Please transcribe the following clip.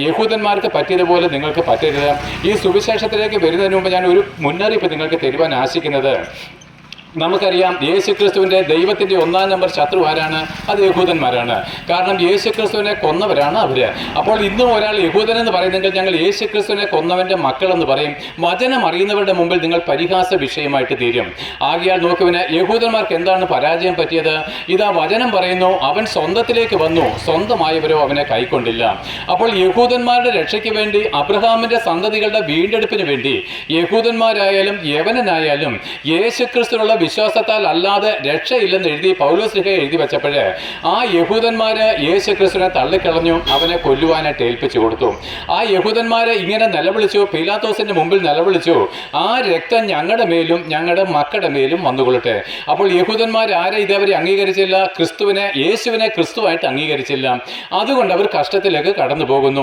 യഹൂദന്മാർക്ക് പറ്റിയതുപോലെ നിങ്ങൾക്ക് പറ്റരുത്. ഈ സുവിശേഷത്തിലേക്ക് വരുന്നതിന് മുമ്പ് ഞാൻ ഒരു മുന്നറിയിപ്പ് നിങ്ങൾക്ക് തരുവാൻ ആശിക്കുന്നത്, നമുക്കറിയാം യേശുക്രിസ്തുവിൻ്റെ ദൈവത്തിൻ്റെ 1-ാം നമ്പർ ശത്രു ആരാണ്? അത് യഹൂദന്മാരാണ്. കാരണം യേശുക്രിസ്തുവിനെ കൊന്നവരാണ് അവർ. അപ്പോൾ ഇന്നും ഒരാൾ യഹൂദനെന്ന് പറയുന്നെങ്കിൽ ഞങ്ങൾ യേശുക്രിസ്തുവിനെ കൊന്നവൻ്റെ മക്കളെന്ന് പറയും. വചനം അറിയുന്നവരുടെ മുമ്പിൽ നിങ്ങൾ പരിഹാസ വിഷയമായിട്ട് തീരും. ആകയാൽ നോക്കുവിന് യഹൂദന്മാർക്ക് എന്താണ് പരാജയം പറ്റിയത്? ഇതാ വചനം പറയുന്നു, അവൻ സ്വന്തത്തിലേക്ക് വന്നു, സ്വന്തമായവരോ അവനെ കൈക്കൊണ്ടില്ല. അപ്പോൾ യഹൂദന്മാരുടെ രക്ഷയ്ക്ക് വേണ്ടി, അബ്രഹാമിൻ്റെ സന്തതികളുടെ വീണ്ടെടുപ്പിന് വേണ്ടി യഹൂദന്മാരായാലും യവനനായാലും യേശുക്രിസ്തുവിനുള്ള വിശ്വാസത്താൽ അല്ലാതെ രക്ഷയില്ലെന്ന് എഴുതി പൗലോസ് എഴുതി വെച്ചപ്പോൾ ആ യഹൂദന്മാര് യേശുക്രിസ്തുവിനെ തള്ളിക്കളഞ്ഞു, അവനെ കൊല്ലുവാനായിട്ട് ഏൽപ്പിച്ചു കൊടുത്തു. ആ യഹൂദന്മാരെ ഇങ്ങനെ നിലവിളിച്ചു, പീലാത്തോസിന്റെ മുമ്പിൽ നിലവിളിച്ചു, ആ രക്തം ഞങ്ങളുടെ മേലും ഞങ്ങളുടെ മക്കളുടെ മേലും വന്നുകൊള്ളട്ടെ. അപ്പോൾ യഹൂദന്മാർ ആരെ ഇതേവരെ അംഗീകരിച്ചില്ല? യേശുവിനെ ക്രിസ്തുവായിട്ട് അംഗീകരിച്ചില്ല. അതുകൊണ്ട് അവർ കഷ്ടത്തിലേക്ക് കടന്നു പോകുന്നു.